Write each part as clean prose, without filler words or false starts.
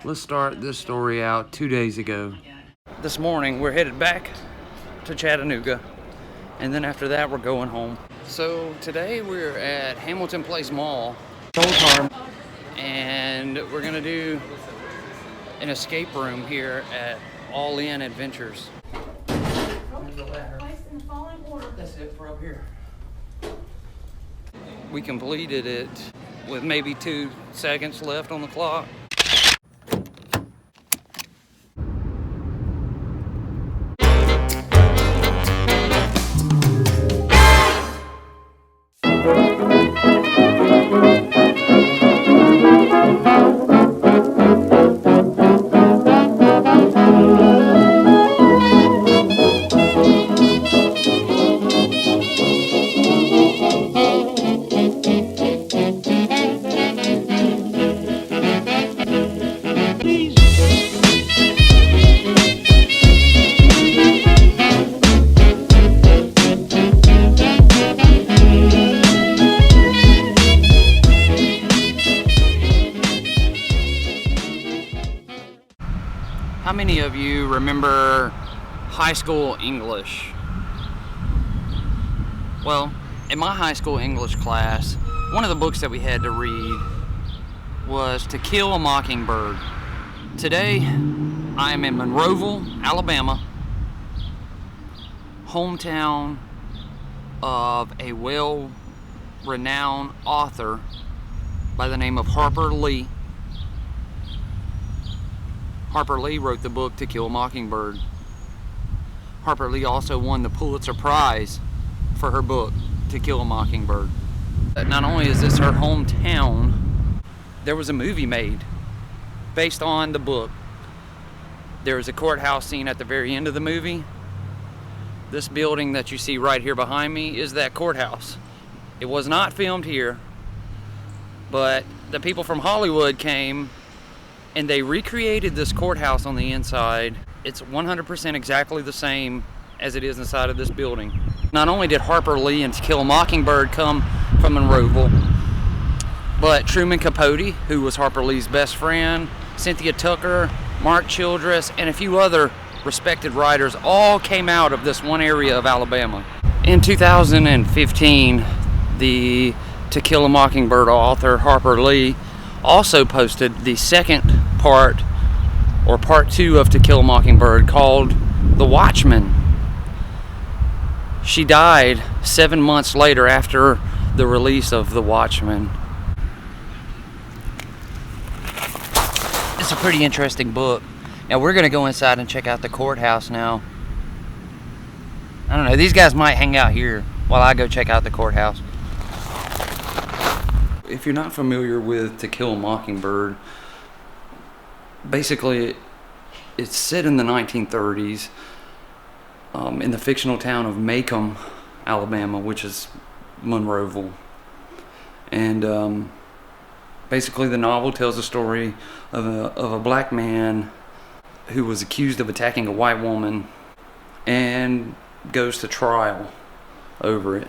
Let's start this story out 2 days ago. This morning we're headed back to Chattanooga, and then after that we're going home. So today we're at Hamilton Place Mall, and we're gonna do an escape room here at All In Adventures. That's it for up here. We completed it with maybe 2 seconds left on the clock. How many of you remember high school English? Well, in my high school English class, one of the books that we had to read was To Kill a Mockingbird. Today, I am in Monroe, Alabama, hometown of a well-renowned author by the name of Harper Lee. Harper Lee wrote the book To Kill a Mockingbird. Harper Lee also won the Pulitzer Prize for her book To Kill a Mockingbird. Not only is this her hometown, there was a movie made based on the book. There was a courthouse scene at the very end of the movie. This building that you see right here behind me is that courthouse. It was not filmed here, but the people from Hollywood came and they recreated this courthouse on the inside. It's 100% exactly the same as it is inside of this building. Not only did Harper Lee and To Kill a Mockingbird come from Monroe, but Truman Capote, who was Harper Lee's best friend, Cynthia Tucker, Mark Childress, and a few other respected writers all came out of this one area of Alabama. In 2015, the To Kill a Mockingbird author Harper Lee also posted the second part, or part 2 of To Kill a Mockingbird, called The Watchman. She died 7 months later after the release of The Watchman. It's a pretty interesting book. Now we're gonna go inside and check out the courthouse now. I don't know, these guys might hang out here while I go check out the courthouse. If you're not familiar with To Kill a Mockingbird, basically it's set in the 1930s in the fictional town of Macomb, Alabama, which is Monroe. And basically the novel tells the story of a black man who was accused of attacking a white woman and goes to trial over it.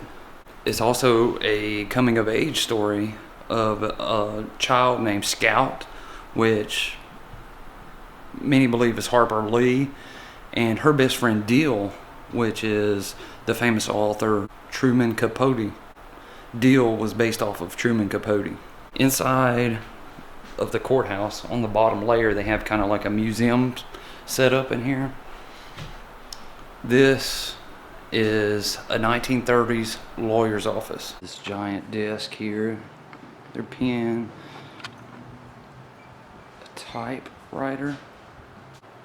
It's also a coming of age story of a child named Scout, which many believe is Harper Lee, and her best friend Deal, which is the famous author Truman Capote. Deal was based off of Truman Capote. Inside of the courthouse, on the bottom layer, they have kind of like a museum set up in here. This is a 1930s lawyer's office. This giant desk here, their pen, a typewriter.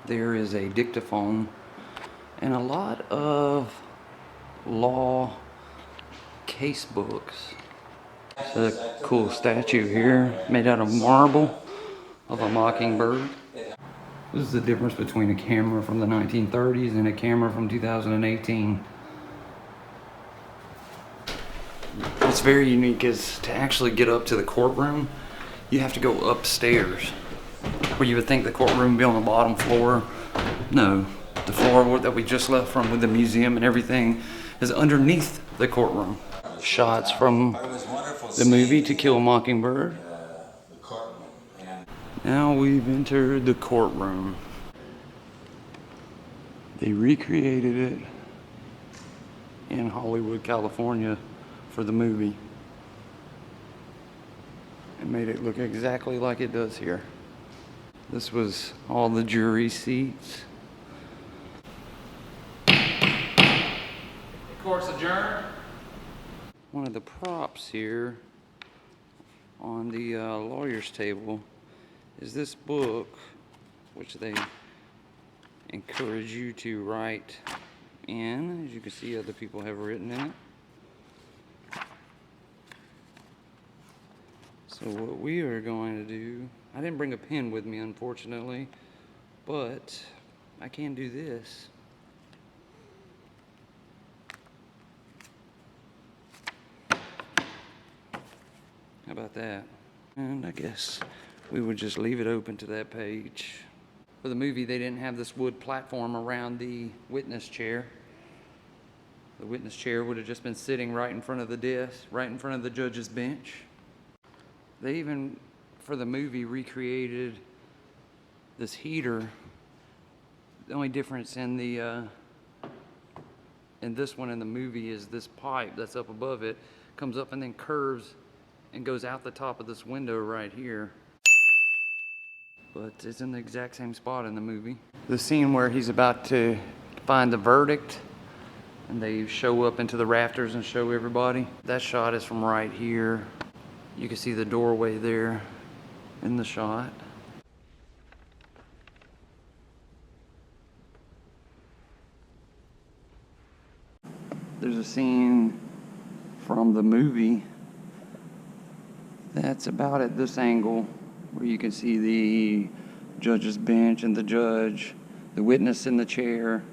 There is a dictaphone and a lot of law case books. It's a cool statue here made out of marble of a mockingbird. This is the difference between a camera from the 1930s and a camera from 2018. What's very unique is to actually get up to the courtroom, you have to go upstairs. Where you would think the courtroom would be on the bottom floor. No, the floor that we just left from with the museum and everything is underneath the courtroom. Shots from the movie To Kill a Mockingbird. Now we've entered the courtroom. They recreated it in Hollywood, California for the movie and made it look exactly like it does here. This was all the jury seats. Court's adjourned. One of the props here on the lawyer's table is this book, which they encourage you to write in. As you can see, other people have written in it. So what we are going to do, I didn't bring a pen with me, unfortunately, but I can do this. How about that? And I guess we would just leave it open to that page. For the movie, they didn't have this wood platform around the witness chair. The witness chair would have just been sitting right in front of the desk, right in front of the judge's bench. They even, for the movie, recreated this heater. The only difference in this one in the movie is this pipe that's up above it comes up and then curves and goes out the top of this window right here. But it's in the exact same spot in the movie. The scene where he's about to find the verdict and they show up into the rafters and show everybody. That shot is from right here. You can see the doorway there in the shot. There's a scene from the movie that's about at this angle where you can see the judge's bench and the judge, the witness in the chair,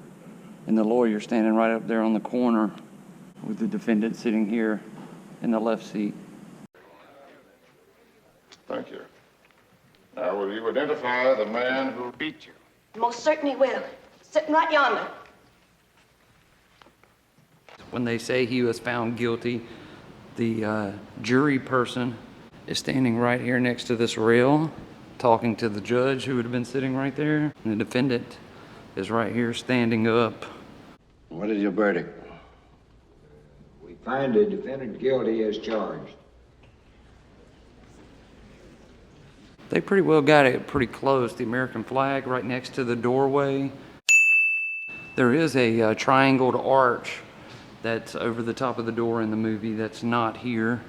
and the lawyer standing right up there on the corner with the defendant sitting here in the left seat. Thank you. Now, will you identify the man who beat you? Most certainly will. Sitting right yonder. When they say he was found guilty, the jury person is standing right here next to this rail, talking to the judge who would have been sitting right there. And the defendant is right here standing up. What is your verdict? We find the defendant guilty as charged. They pretty well got it pretty close. The American flag right next to the doorway. There is a triangled arch that's over the top of the door in the movie that's not here.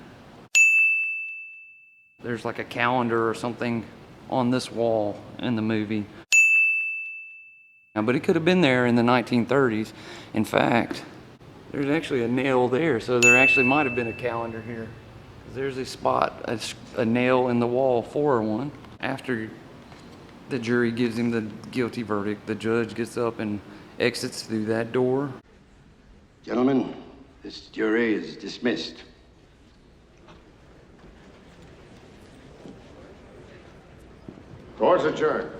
There's like a calendar or something on this wall in the movie. But it could have been there in the 1930s. In fact, there's actually a nail there, so there actually might have been a calendar here. There's a spot, a nail in the wall for one. After the jury gives him the guilty verdict, the judge gets up and exits through that door. Gentlemen, this jury is dismissed. Court's adjourned.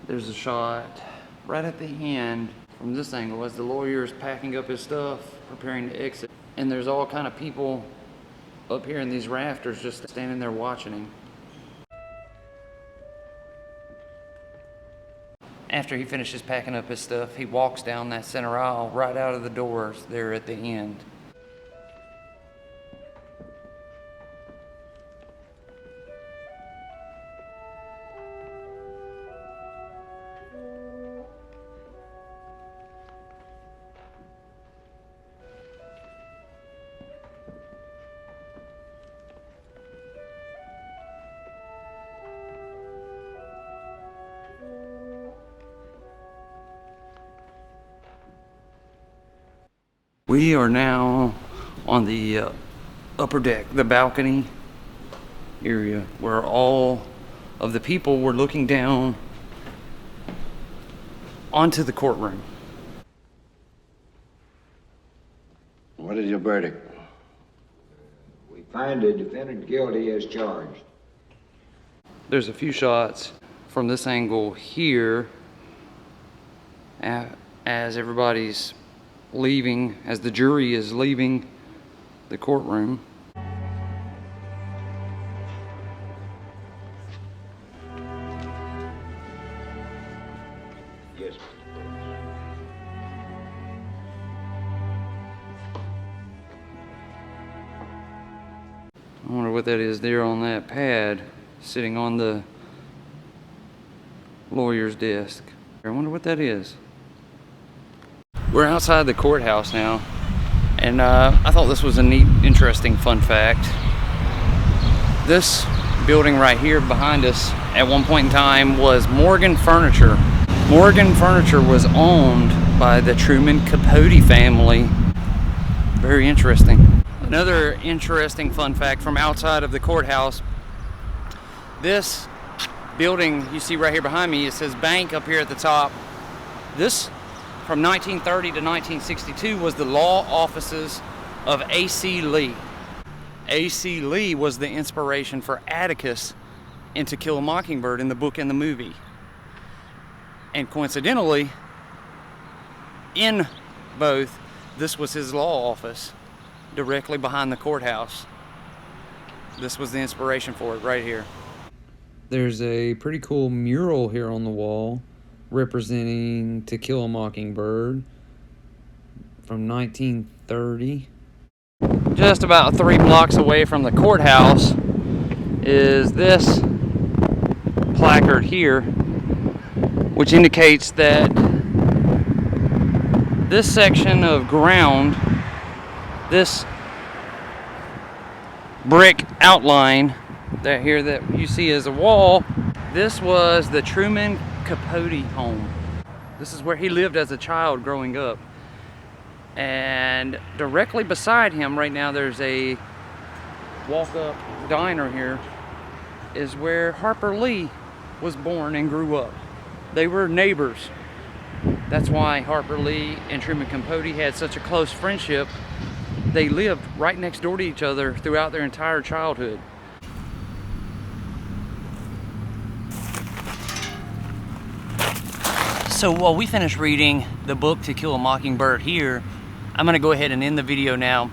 There's a shot right at the end from this angle as the lawyer is packing up his stuff, preparing to exit. And there's all kind of people up here in these rafters just standing there watching him. After he finishes packing up his stuff, he walks down that center aisle right out of the doors there at the end. We are now on the upper deck, the balcony area, where all of the people were looking down onto the courtroom. What is your verdict? We find the defendant guilty as charged. There's a few shots from this angle here as everybody's leaving, as the jury is leaving the courtroom. what that is there on that pad sitting on the lawyer's desk. I wonder what that is. We're outside the courthouse now, and I thought this was a neat, interesting fun fact. This building right here behind us at one point in time was Morgan Furniture. Morgan Furniture was owned by the Truman Capote family. Very interesting. Another interesting fun fact from outside of the courthouse. This building you see right here behind me, it says bank up here at the top. This, from 1930 to 1962, was the law offices of A.C. Lee. A.C. Lee was the inspiration for Atticus in To Kill a Mockingbird in the book and the movie. And coincidentally, in both, this was his law office directly behind the courthouse. This was the inspiration for it right here. There's a pretty cool mural here on the wall representing To Kill a Mockingbird from 1930. Just about 3 blocks away from the courthouse is this placard here, which indicates that this section of ground, this brick outline that here that you see as a wall, this was the Truman Capote home. This is where he lived as a child growing up. And directly beside him right now, there's a walk-up diner here, is where Harper Lee was born and grew up. They were neighbors. That's why Harper Lee and Truman Capote had such a close friendship. They lived right next door to each other throughout their entire childhood. So while we finish reading the book To Kill a Mockingbird here, I'm going to go ahead and end the video now.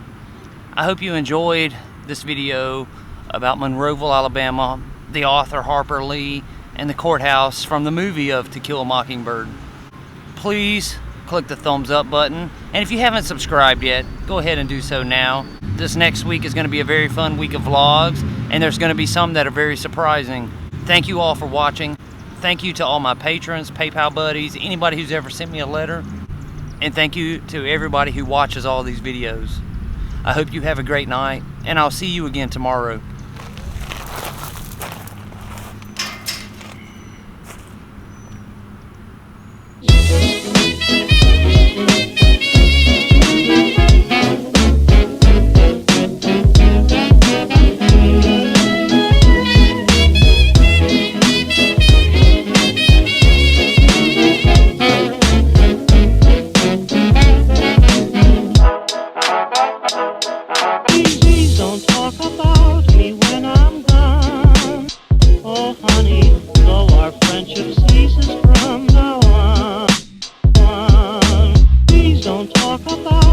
I hope you enjoyed this video about Monroeville, Alabama, the author Harper Lee, and the courthouse from the movie of To Kill a Mockingbird. Please click the thumbs up button, and if you haven't subscribed yet, go ahead and do so now. This next week is going to be a very fun week of vlogs, and there's going to be some that are very surprising. Thank you all for watching. Thank you to all my patrons, PayPal buddies, anybody who's ever sent me a letter. And thank you to everybody who watches all these videos. I hope you have a great night, and I'll see you again tomorrow. Don't talk about